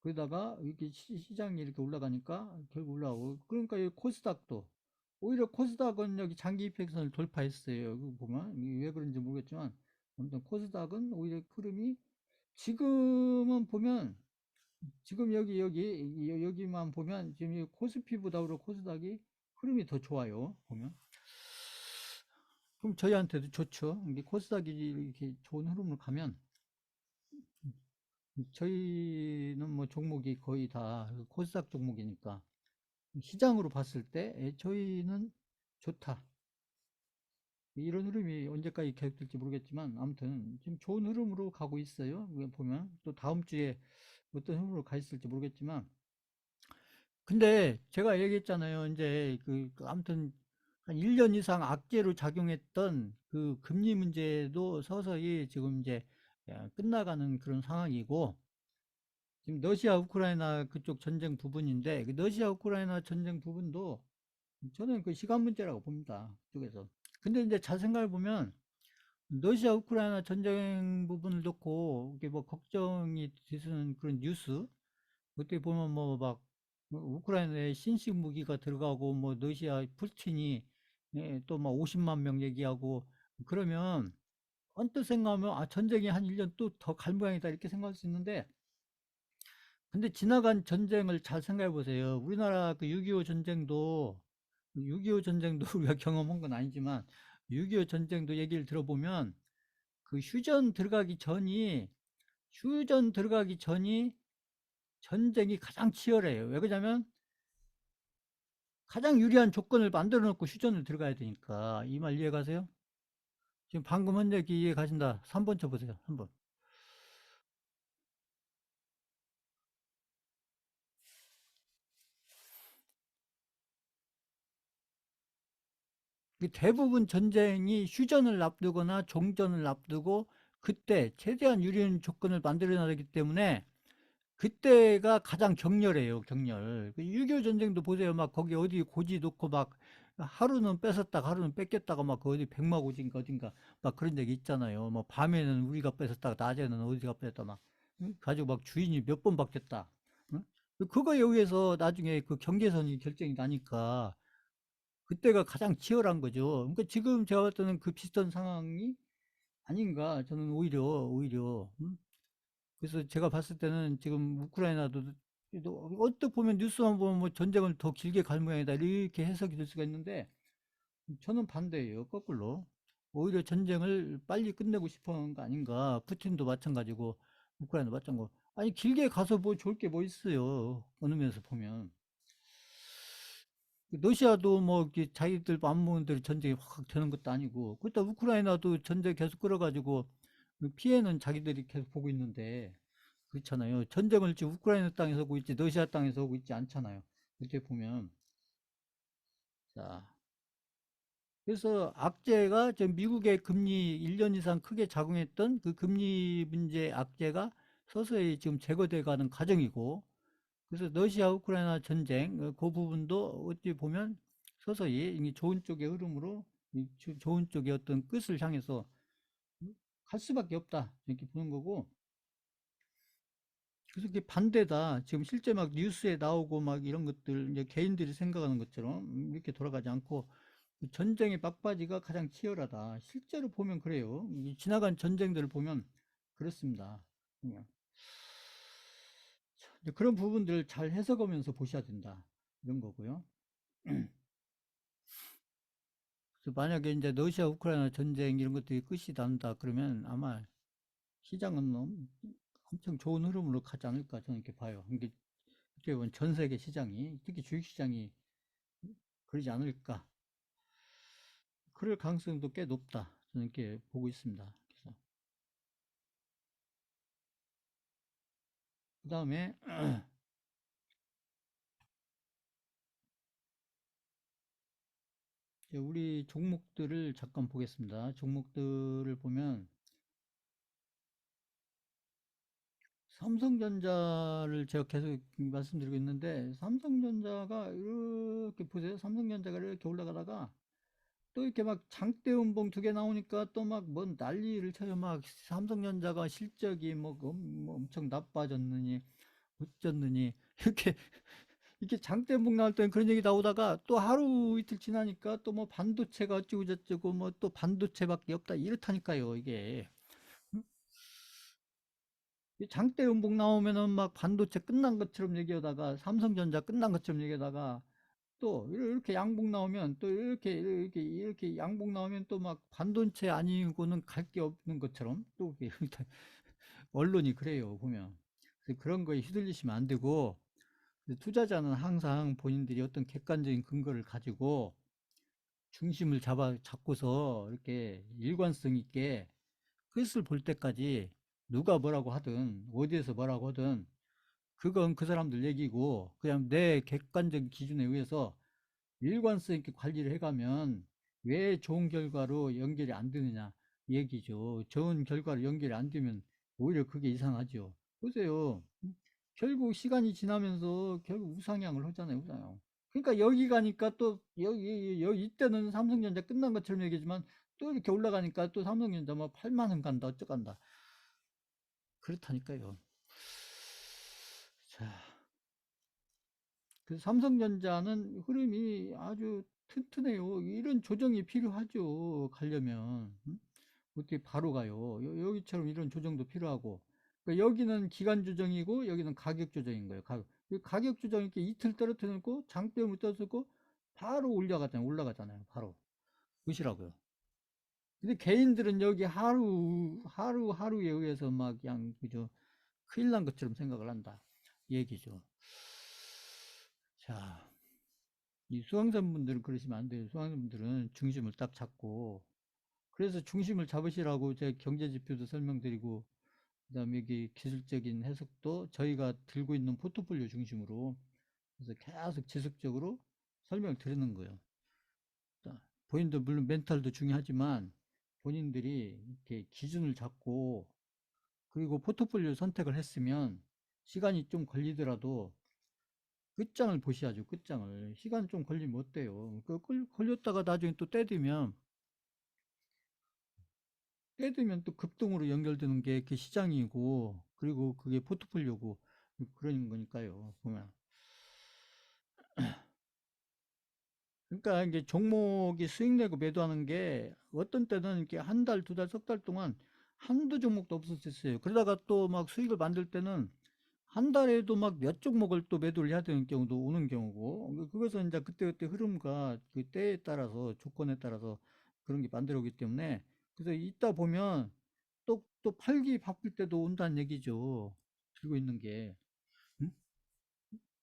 그러다가 이렇게 시장이 이렇게 올라가니까 결국 올라오고 그러니까 이 코스닥도 오히려 코스닥은 여기 장기 이평선을 돌파했어요. 여기 보면 왜 그런지 모르겠지만 아무튼 코스닥은 오히려 흐름이 지금은 보면 지금 여기만 보면 지금 코스피보다 오히려 코스닥이 흐름이 더 좋아요. 보면 그럼 저희한테도 좋죠. 이게 코스닥이 이렇게 좋은 흐름으로 가면 저희는 뭐 종목이 거의 다 코스닥 종목이니까 시장으로 봤을 때 저희는 좋다. 이런 흐름이 언제까지 계속될지 모르겠지만 아무튼 지금 좋은 흐름으로 가고 있어요. 보면 또 다음 주에 어떤 흐름으로 가 있을지 모르겠지만 근데 제가 얘기했잖아요. 이제 아무튼 한 1년 이상 악재로 작용했던 그 금리 문제도 서서히 지금 이제 끝나가는 그런 상황이고 지금 러시아 우크라이나 그쪽 전쟁 부분인데 그 러시아 우크라이나 전쟁 부분도 저는 그 시간 문제라고 봅니다. 그쪽에서. 근데 이제 잘 생각해 보면 러시아 우크라이나 전쟁 부분을 놓고 이게 뭐 걱정이 되는 그런 뉴스 어떻게 보면 뭐 막 우크라이나에 신식 무기가 들어가고 뭐 러시아 푸틴이 또 막 50만 명 얘기하고 그러면 언뜻 생각하면 아 전쟁이 한 1년 또 더 갈 모양이다 이렇게 생각할 수 있는데 근데 지나간 전쟁을 잘 생각해 보세요. 우리나라 그 6.25 전쟁도 6.25 전쟁도 우리가 경험한 건 아니지만 6.25 전쟁도 얘기를 들어보면 그 휴전 들어가기 전이 전쟁이 가장 치열해요. 왜 그러냐면 가장 유리한 조건을 만들어 놓고 휴전을 들어가야 되니까. 이 말 이해 가세요? 지금 방금 한 얘기 이해 가신다. 3번 쳐보세요. 3번. 대부분 전쟁이 휴전을 앞두거나 종전을 앞두고 그때 최대한 유리한 조건을 만들어 놔야 기 때문에 그때가 가장 격렬해요, 격렬. 6.25 전쟁도 보세요. 막 거기 어디 고지 놓고 막 하루는 뺏었다가 하루는 뺏겼다가 막 어디 백마고지인가 어딘가 막 그런 적이 있잖아요. 뭐 밤에는 우리가 뺏었다가 낮에는 어디가 뺏었다 막 응? 가지고 막 주인이 몇 번 바뀌었다. 응? 그거에 의해서 나중에 그 경계선이 결정이 나니까 그때가 가장 치열한 거죠. 그러니까 지금 제가 봤을 때는 그 비슷한 상황이 아닌가 저는 오히려 그래서 제가 봤을 때는 지금 우크라이나도 언뜻 보면 뉴스만 보면 뭐 전쟁을 더 길게 갈 모양이다 이렇게 해석이 될 수가 있는데 저는 반대예요. 거꾸로 오히려 전쟁을 빨리 끝내고 싶어 하는 거 아닌가. 푸틴도 마찬가지고 우크라이나도 마찬가지고 아니 길게 가서 뭐 좋을 게 뭐 있어요. 어느 면에서 보면 러시아도 뭐 이렇게 자기들 마음 먹은 대로 전쟁이 확 되는 것도 아니고 그렇다 우크라이나도 전쟁 계속 끌어가지고 피해는 자기들이 계속 보고 있는데 그렇잖아요. 전쟁을 지금 우크라이나 땅에서 하고 있지 러시아 땅에서 하고 있지 않잖아요. 이렇게 보면 자 그래서 악재가 저 미국의 금리 1년 이상 크게 작용했던 그 금리 문제 악재가 서서히 지금 제거돼 가는 과정이고, 그래서 러시아 우크라이나 전쟁 그 부분도 어찌 보면 서서히 이 좋은 쪽의 흐름으로 이 좋은 쪽의 어떤 끝을 향해서 갈 수밖에 없다 이렇게 보는 거고, 그래서 이게 반대다 지금 실제 막 뉴스에 나오고 막 이런 것들 이제 개인들이 생각하는 것처럼 이렇게 돌아가지 않고 그 전쟁의 막바지가 가장 치열하다 실제로 보면 그래요. 이 지나간 전쟁들을 보면 그렇습니다. 그냥 이제 그런 부분들을 잘 해석하면서 보셔야 된다 이런 거고요. 그래서 만약에 이제 러시아 우크라이나 전쟁 이런 것들이 끝이 난다 그러면 아마 시장은 엄청 좋은 흐름으로 가지 않을까 저는 이렇게 봐요. 이게 어떻게 보면 전 세계 시장이 특히 주식 시장이 그러지 않을까. 그럴 가능성도 꽤 높다. 저는 이렇게 보고 있습니다. 그래서 그 다음에 우리 종목들을 잠깐 보겠습니다. 종목들을 보면 삼성전자를 제가 계속 말씀드리고 있는데 삼성전자가 이렇게 보세요. 삼성전자가 이렇게 올라가다가 또 이렇게 막 장대음봉 두 개 나오니까 또 막 뭔 난리를 쳐요. 막 삼성전자가 실적이 뭐 엄청 나빠졌느니 어쩌느니 이렇게 이렇게 장대음봉 나올 때는 그런 얘기 나오다가 또 하루 이틀 지나니까 또 뭐 반도체가 어쩌고 저쩌고 뭐 또 반도체밖에 없다 이렇다니까요. 이게 장대 음봉 나오면은 막 반도체 끝난 것처럼 얘기하다가 삼성전자 끝난 것처럼 얘기하다가 또 이렇게 양봉 나오면 또 이렇게 양봉 나오면 또 막 반도체 아니고는 갈 게 없는 것처럼 또 언론이 그래요 보면. 그래서 그런 거에 휘둘리시면 안 되고 투자자는 항상 본인들이 어떤 객관적인 근거를 가지고 중심을 잡고서 이렇게 일관성 있게 끝을 볼 때까지 누가 뭐라고 하든 어디에서 뭐라고 하든 그건 그 사람들 얘기고 그냥 내 객관적 기준에 의해서 일관성 있게 관리를 해가면 왜 좋은 결과로 연결이 안 되느냐 얘기죠. 좋은 결과로 연결이 안 되면 오히려 그게 이상하죠. 보세요. 결국 시간이 지나면서 결국 우상향을 하잖아요. 우상향. 그러니까 여기 가니까 또 여기 이때는 삼성전자 끝난 것처럼 얘기지만 또 이렇게 올라가니까 또 삼성전자 뭐 8만 원 간다 어쩌간다 그렇다니까요. 자, 그 삼성전자는 흐름이 아주 튼튼해요. 이런 조정이 필요하죠. 가려면. 어떻게 바로 가요. 여기처럼 이런 조정도 필요하고. 그러니까 여기는 기간 조정이고 여기는 가격 조정인 거예요. 가격 조정 이렇게 이틀 떨어뜨려 놓고 장대음을 떠쓰고 바로 올라가잖아요. 바로. 보시라고요. 근데 개인들은 여기 하루에 의해서 막 그냥 그저 큰일 난 것처럼 생각을 한다. 이 얘기죠. 자, 이 수강자분들은 그러시면 안 돼요. 수강자분들은 중심을 딱 잡고, 그래서 중심을 잡으시라고 제가 경제 지표도 설명드리고, 그다음에 여기 기술적인 해석도 저희가 들고 있는 포트폴리오 중심으로 그래서 계속 지속적으로 설명을 드리는 거예요. 자, 본인도 물론 멘탈도 중요하지만 본인들이 이렇게 기준을 잡고 그리고 포트폴리오 선택을 했으면 시간이 좀 걸리더라도 끝장을 보셔야죠. 끝장을. 시간 좀 걸리면 어때요? 걸렸다가 나중에 또 떼들면 또 급등으로 연결되는 게 그 시장이고, 그리고 그게 포트폴리오고, 그런 거니까요. 보면. 그러니까 이게 종목이 수익 내고 매도하는 게 어떤 때는 이렇게 한 달, 두 달, 석 달 동안 한두 종목도 없었어요. 그러다가 또 막 수익을 만들 때는 한 달에도 막 몇 종목을 또 매도를 해야 되는 경우도 오는 경우고, 그것은 이제 그때그때 흐름과 그 때에 따라서 조건에 따라서 그런 게 만들어 오기 때문에 그래서 있다 보면 또 팔기 바쁠 때도 온다는 얘기죠. 들고 있는 게. 응?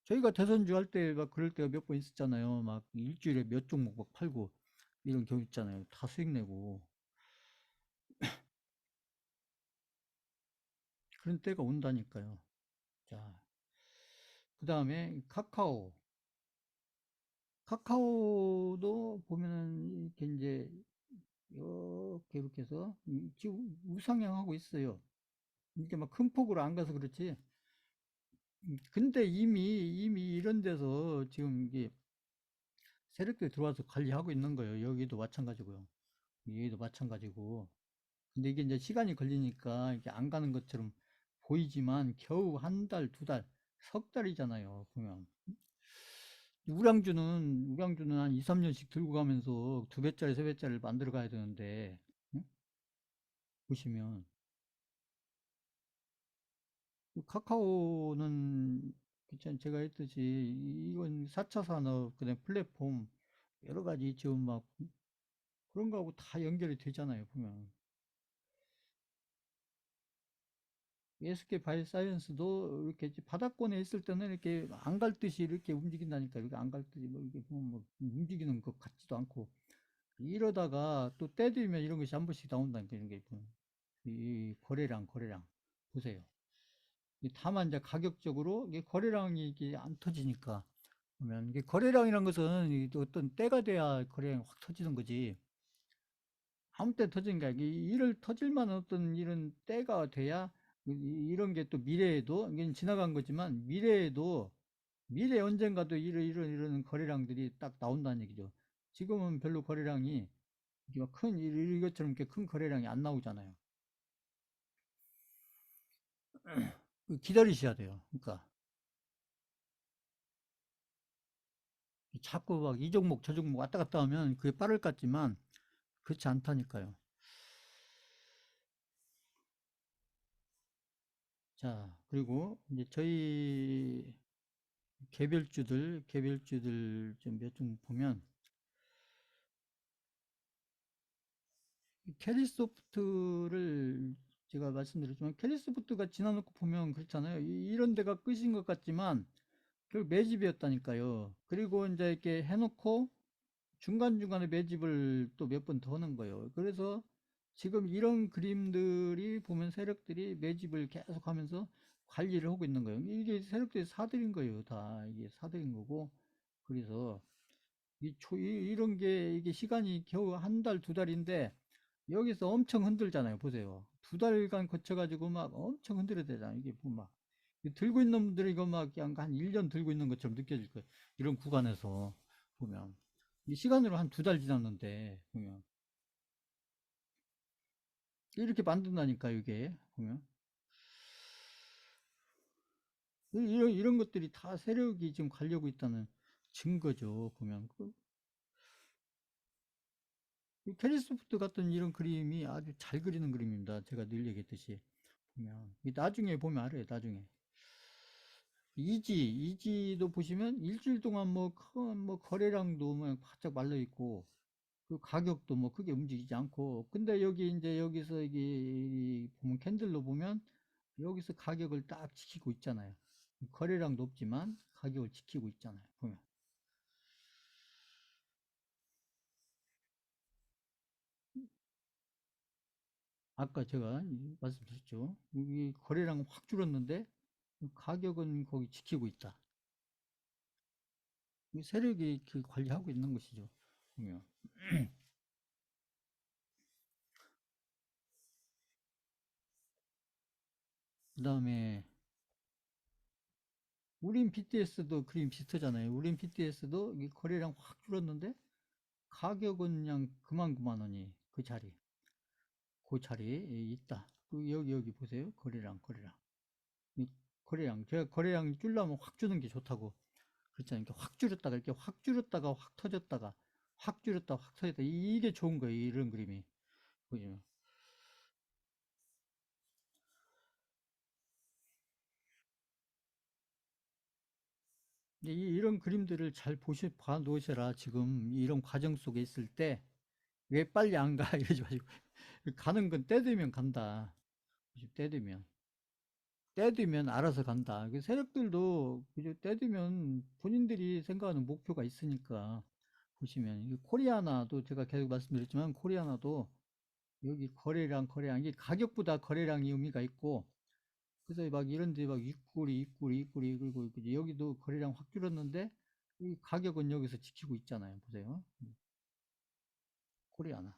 저희가 대선주 할 때 막 그럴 때가 몇 번 있었잖아요. 막 일주일에 몇 종목 막 팔고 이런 경우 있잖아요. 다 수익 내고. 그런 때가 온다니까요. 자, 그 다음에 카카오. 카카오도 보면은 이렇게 이제 이렇게 해서 지금 우상향하고 있어요. 이게 막 큰 폭으로 안 가서 그렇지. 근데 이미 이런 데서 지금 이게 세력들이 들어와서 관리하고 있는 거예요. 여기도 마찬가지고요. 여기도 마찬가지고. 근데 이게 이제 시간이 걸리니까 이게 안 가는 것처럼 보이지만 겨우 한 달, 두 달, 석 달이잖아요. 보면. 우량주는 한 2, 3년씩 들고 가면서 두 배짜리, 세 배짜리를 만들어 가야 되는데, 응? 보시면. 카카오는 제가 했듯이 이건 4차 산업, 그다음 플랫폼, 여러 가지 지금 막 그런 거하고 다 연결이 되잖아요, 보면. SK 바이오사이언스도 이렇게 바닥권에 있을 때는 이렇게 안 갈 듯이 이렇게 움직인다니까. 이렇게 안 갈 듯이 뭐 이게 보면 뭐 움직이는 것 같지도 않고. 이러다가 또 때 되면 이런 것이 한 번씩 나온다니까. 이런 게 보면. 이 거래량 보세요. 다만 이제 가격적으로 이게 거래량이 이게 안 터지니까 보면 이게 거래량이란 것은 어떤 때가 돼야 거래량이 확 터지는 거지. 아무 때 터지는 게 아니라 일을 터질 만한 어떤 이런 때가 돼야 이런 게 또 미래에도 이게 지나간 거지만 미래 언젠가도 이런 거래량들이 딱 나온다는 얘기죠. 지금은 별로 거래량이 큰 이것처럼 이렇게 큰 거래량이 안 나오잖아요. 기다리셔야 돼요. 그러니까 자꾸 막 이 종목 저 종목 왔다 갔다 하면 그게 빠를 것 같지만 그렇지 않다니까요. 자, 그리고 이제 저희 개별주들 좀 몇 종 보면 캐리소프트를 제가 말씀드렸지만 캐리소프트가 지나놓고 보면 그렇잖아요. 이런 데가 끝인 것 같지만 결국 매집이었다니까요. 그리고 이제 이렇게 해놓고 중간중간에 매집을 또 몇 번 더 하는 거예요. 그래서 지금 이런 그림들이 보면 세력들이 매집을 계속 하면서 관리를 하고 있는 거예요. 이게 세력들이 사들인 거예요. 다 이게 사들인 거고. 그래서 이런 게 이게 시간이 겨우 한 달, 두 달인데 여기서 엄청 흔들잖아요. 보세요. 두 달간 거쳐가지고 막 엄청 흔들어야 되잖아요. 이게 막 들고 있는 분들이 이거 막 그냥 한 1년 들고 있는 것처럼 느껴질 거예요. 이런 구간에서 보면. 이 시간으로 한 두 달 지났는데, 보면. 이렇게 만든다니까, 이게, 보면. 이런 것들이 다 세력이 지금 가려고 있다는 증거죠, 보면. 캐리소프트 같은 이런 그림이 아주 잘 그리는 그림입니다. 제가 늘 얘기했듯이. 보면. 나중에 보면 알아요, 나중에. 이지도 보시면 일주일 동안 뭐 큰 뭐 거래량도 뭐 바짝 말려 있고 그 가격도 뭐 크게 움직이지 않고 근데 여기 이제 여기서 이게 보면 캔들로 보면 여기서 가격을 딱 지키고 있잖아요. 거래량 높지만 가격을 지키고 있잖아요. 보면 아까 제가 말씀드렸죠. 이 거래량 확 줄었는데 가격은 거기 지키고 있다. 세력이 그 관리하고 있는 것이죠. 보면 그 다음에 우린 BTS도 그림 비슷하잖아요. 우린 BTS도 거래량 확 줄었는데 가격은 그냥 그만 원이 그 자리에 있다. 여기 보세요. 이 거래량 제가 거래량 줄려면 확 주는 게 좋다고 그랬잖아요. 이렇게 확 줄였다가 확 터졌다가 확 줄였다 확 터졌다 이게 좋은 거예요. 이런 그림이 그죠? 이런 그림들을 잘 봐 놓으셔라. 지금 이런 과정 속에 있을 때 왜 빨리 안 가? 이러지 마시고 가는 건 때 되면 간다. 때 되면. 때 되면 알아서 간다. 세력들도 그죠? 때 되면 본인들이 생각하는 목표가 있으니까 보시면 코리아나도 제가 계속 말씀드렸지만 코리아나도 여기 거래량 이게 가격보다 거래량이 의미가 있고 그래서 막 이런 데 막 윗꼬리 그리고 이제 여기도 거래량 확 줄었는데 이 가격은 여기서 지키고 있잖아요. 보세요. 코리아나.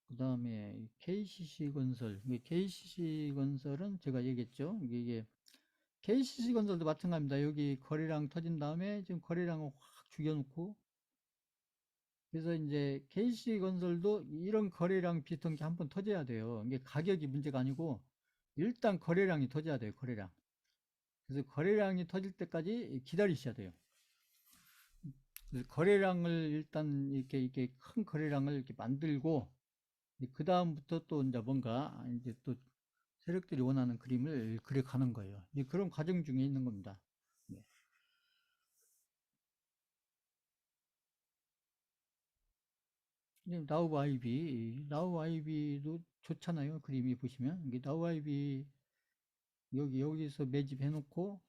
그 다음에 KCC 건설. KCC 건설은 제가 얘기했죠. 이게 KCC 건설도 마찬가지입니다. 여기 거래량 터진 다음에 지금 거래량을 확 죽여놓고, 그래서 이제 KCC 건설도 이런 거래량 비슷한 게 한 번 터져야 돼요. 이게 가격이 문제가 아니고 일단 거래량이 터져야 돼요. 거래량. 그래서 거래량이 터질 때까지 기다리셔야 돼요. 그래서 거래량을 일단 이렇게 큰 거래량을 이렇게 만들고, 그 다음부터 또 이제 뭔가 이제 또 세력들이 원하는 그림을 그려가는 거예요. 그런 과정 중에 있는 겁니다. 네. 나우 아이비도 좋잖아요. 그림이 보시면 이게 나우 아이비 여기서 매집해 놓고,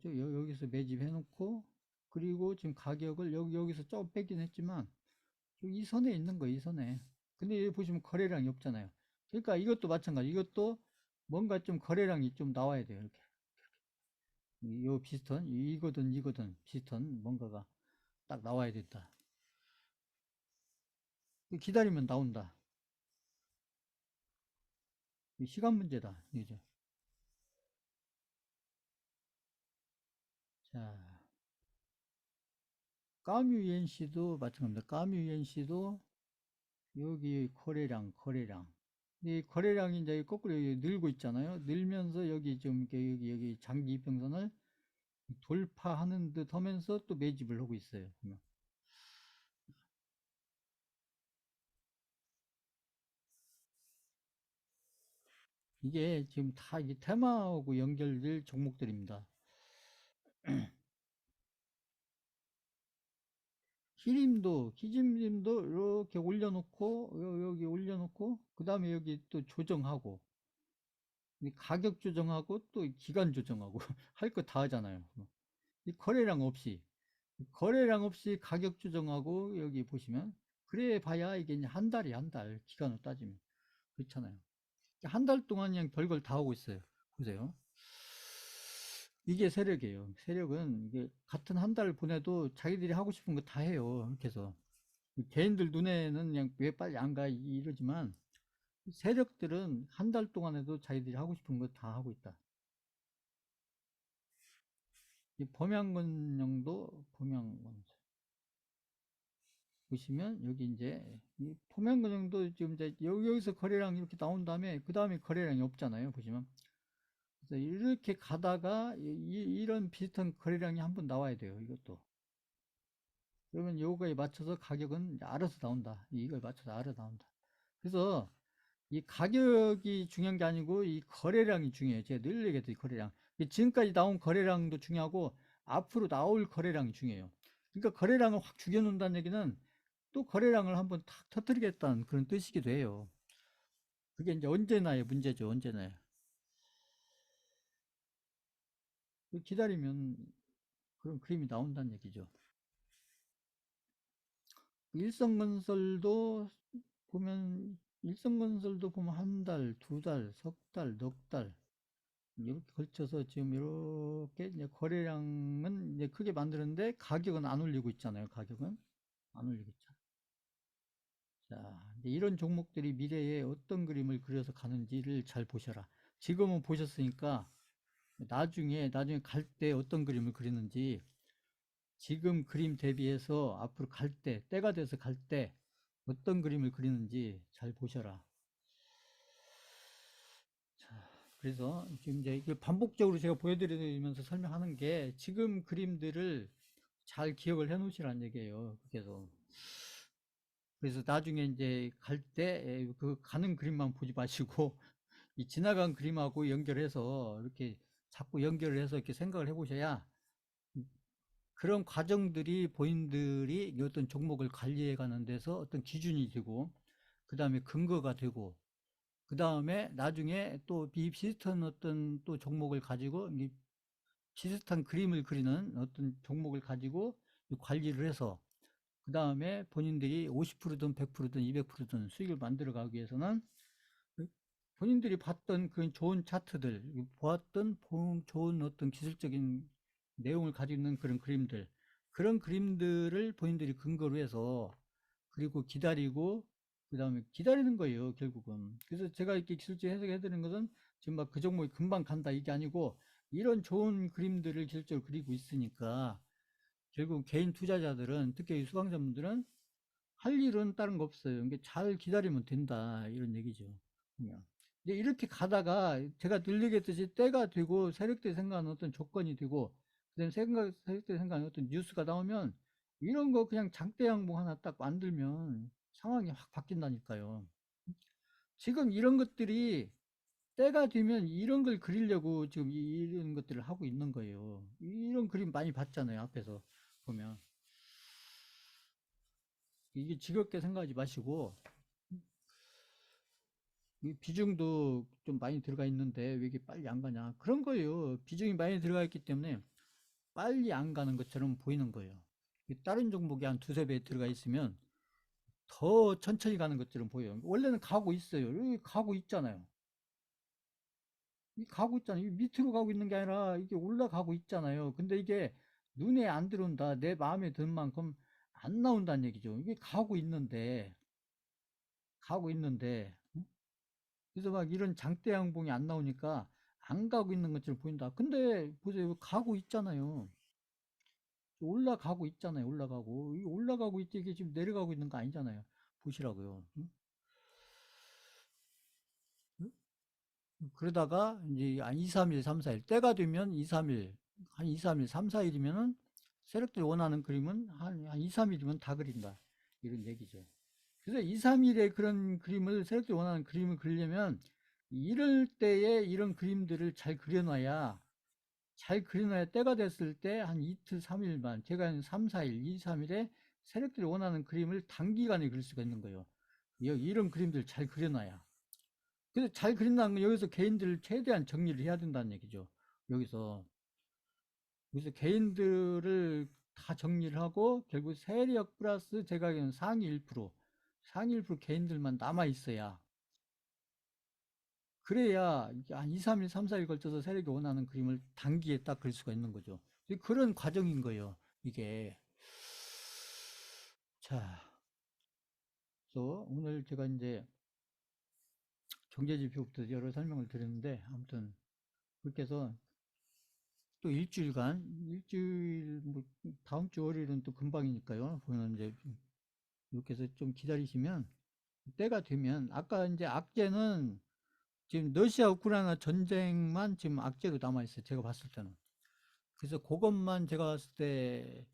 여기서 매집해 놓고, 그리고 지금 가격을 여기서 조금 빼긴 했지만 이 선에 있는 거예요. 이 선에. 근데 여기 보시면 거래량이 없잖아요. 그러니까 이것도 마찬가지. 이것도 뭔가 좀 거래량이 좀 나와야 돼요. 이렇게. 요 비슷한 이거든 비슷한 뭔가가 딱 나와야 된다. 기다리면 나온다. 시간 문제다. 이제. 자, 까뮤엔씨도 마찬가지입니다. 까뮤엔씨도 여기 거래량. 이 거래량이 이제 거꾸로 늘고 있잖아요. 늘면서 여기 좀 이렇게 여기 장기 이평선을 돌파하는 듯 하면서 또 매집을 하고 있어요. 보면. 이게 지금 다 이 테마하고 연결될 종목들입니다. 키짐림도 이렇게 올려놓고, 여기 올려놓고, 그 다음에 여기 또 조정하고, 가격 조정하고, 또 기간 조정하고, 할 거 다 하잖아요. 이 거래량 없이 가격 조정하고, 여기 보시면, 그래 봐야 이게 이제 한 달이 한 달, 기간으로 따지면. 그렇잖아요. 한 달 동안 그냥 별걸 다 하고 있어요. 보세요. 이게 세력이에요. 세력은 이게 같은 한 달 보내도 자기들이 하고 싶은 거 다 해요. 이렇게 해서. 개인들 눈에는 그냥 왜 빨리 안 가 이러지만 세력들은 한 달 동안 해도 자기들이 하고 싶은 거 다 하고 있다. 이 범양근영도 보시면 여기 이제 이 범양근영도 지금 이제 여기서 거래량 이렇게 나온 다음에 그 다음에 거래량이 없잖아요. 보시면 그래서 이렇게 가다가 이런 비슷한 거래량이 한번 나와야 돼요. 이것도. 그러면 요거에 맞춰서 가격은 알아서 나온다. 이거에 맞춰서 알아서 나온다. 그래서 이 가격이 중요한 게 아니고 이 거래량이 중요해요. 제가 늘 얘기했듯이 거래량. 지금까지 나온 거래량도 중요하고 앞으로 나올 거래량이 중요해요. 그러니까 거래량을 확 죽여놓는다는 얘기는 또 거래량을 한번 탁 터뜨리겠다는 그런 뜻이기도 해요. 그게 이제 언제나의 문제죠. 언제나요. 기다리면 그런 그림이 나온다는 얘기죠. 일성건설도 일성건설도 보면 한 달, 두 달, 석 달, 넉 달, 이렇게 걸쳐서 지금 이렇게 이제 거래량은 이제 크게 만드는데 가격은 안 올리고 있잖아요. 가격은 안 올리고 있죠. 자, 이제 이런 종목들이 미래에 어떤 그림을 그려서 가는지를 잘 보셔라. 지금은 보셨으니까 나중에 갈 때 어떤 그림을 그리는지 지금 그림 대비해서 앞으로 갈 때, 때가 돼서 갈 때 어떤 그림을 그리는지 잘 보셔라. 자, 그래서 지금 이제 반복적으로 제가 보여드리면서 설명하는 게 지금 그림들을 잘 기억을 해 놓으시라는 얘기예요. 그래서 나중에 이제 갈 때 그 가는 그림만 보지 마시고 이 지나간 그림하고 연결해서 이렇게 자꾸 연결을 해서 이렇게 생각을 해 보셔야 그런 과정들이 본인들이 어떤 종목을 관리해 가는 데서 어떤 기준이 되고 그 다음에 근거가 되고 그 다음에 나중에 또 비슷한 어떤 또 종목을 가지고 비슷한 그림을 그리는 어떤 종목을 가지고 관리를 해서 그 다음에 본인들이 50%든 100%든 200%든 수익을 만들어 가기 위해서는 본인들이 봤던 그 좋은 차트들, 보았던 좋은 어떤 기술적인 내용을 가지고 있는 그런 그림들, 그런 그림들을 본인들이 근거로 해서, 그리고 기다리고, 그 다음에 기다리는 거예요, 결국은. 그래서 제가 이렇게 기술적으로 해석해 드리는 것은 지금 막 그 종목이 금방 간다 이게 아니고, 이런 좋은 그림들을 기술적으로 그리고 있으니까 결국 개인 투자자들은, 특히 수강자분들은 할 일은 다른 거 없어요. 이게 잘 기다리면 된다 이런 얘기죠. 그냥. 근데 이렇게 가다가 제가 늘 얘기했듯이 때가 되고 세력들이 생각하는 어떤 조건이 되고, 그다음에 세력들이 생각하는 어떤 뉴스가 나오면, 이런 거 그냥 장대 양봉 하나 딱 만들면 상황이 확 바뀐다니까요. 지금 이런 것들이 때가 되면 이런 걸 그리려고 지금 이런 것들을 하고 있는 거예요. 이런 그림 많이 봤잖아요, 앞에서 보면. 이게 지겹게 생각하지 마시고, 이 비중도 좀 많이 들어가 있는데 왜 이게 빨리 안 가냐, 그런 거예요. 비중이 많이 들어가 있기 때문에 빨리 안 가는 것처럼 보이는 거예요. 다른 종목이 한 두세 배 들어가 있으면 더 천천히 가는 것처럼 보여요. 원래는 가고 있어요. 여기 가고 있잖아요. 이 가고 있잖아요. 이 밑으로 가고 있는 게 아니라 이게 올라가고 있잖아요. 근데 이게 눈에 안 들어온다, 내 마음에 든 만큼 안 나온다는 얘기죠. 이게 가고 있는데, 응? 그래서 막 이런 장대 양봉이 안 나오니까 안 가고 있는 것처럼 보인다. 근데 보세요. 가고 있잖아요. 올라가고 있잖아요. 올라가고. 이 올라가고 있지, 이게 지금 내려가고 있는 거 아니잖아요. 보시라고요. 응? 응? 그러다가 이제 한 2, 3일, 3, 4일 때가 되면 2, 3일, 한 2, 3일, 3, 4일이면은 세력들이 원하는 그림은 한 2, 3일이면 다 그린다. 이런 얘기죠. 그래서 2, 3일에 그런 그림을, 세력들이 원하는 그림을 그리려면 이럴 때에 이런 그림들을 잘 그려놔야 때가 됐을 때 한 이틀, 3일만, 제가 한 3, 4일, 2, 3일에 세력들이 원하는 그림을 단기간에 그릴 수가 있는 거예요. 이런 그림들 잘 그려놔야. 그래서 잘 그린다는 건 여기서 개인들을 최대한 정리를 해야 된다는 얘기죠. 여기서. 그래서 개인들을 다 정리를 하고 결국 세력 플러스 제가 알기로는 상위 1% 개인들만 남아 있어야, 그래야 이게 한 2, 3일, 3, 4일 걸쳐서 세력이 원하는 그림을 단기에 딱 그릴 수가 있는 거죠. 그런 과정인 거예요, 이게. 자, 그래서 오늘 제가 이제 경제지표부터 여러 설명을 드렸는데, 아무튼 그렇게 해서 또 일주일, 뭐, 다음 주 월요일은 또 금방이니까요. 보면 이제 이렇게 해서 좀 기다리시면 때가 되면, 아까 이제 악재는 지금 러시아 우크라이나 전쟁만 지금 악재로 남아 있어요. 제가 봤을 때는. 그래서 그것만 제가 봤을 때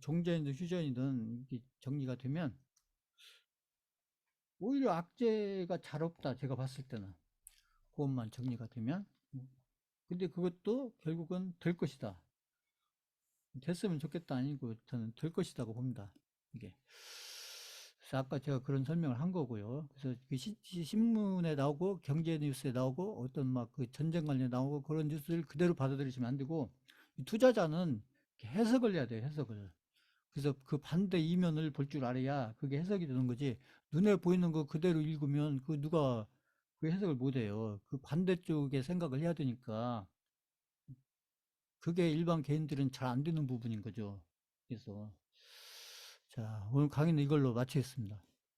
종전이든 휴전이든 이렇게 정리가 되면 오히려 악재가 잘 없다. 제가 봤을 때는. 그것만 정리가 되면. 근데 그것도 결국은 될 것이다. 됐으면 좋겠다 아니고 저는 될 것이라고 봅니다. 이게. 그래서 아까 제가 그런 설명을 한 거고요. 그래서 그 신문에 나오고 경제 뉴스에 나오고 어떤 막 그 전쟁 관련 나오고 그런 뉴스를 그대로 받아들이시면 안 되고, 투자자는 해석을 해야 돼요. 해석을. 그래서 그 반대 이면을 볼 줄 알아야 그게 해석이 되는 거지. 눈에 보이는 거 그대로 읽으면 그 누가 그 해석을 못 해요. 그 반대쪽에 생각을 해야 되니까. 그게 일반 개인들은 잘 안 되는 부분인 거죠. 그래서 자, 오늘 강의는 이걸로 마치겠습니다.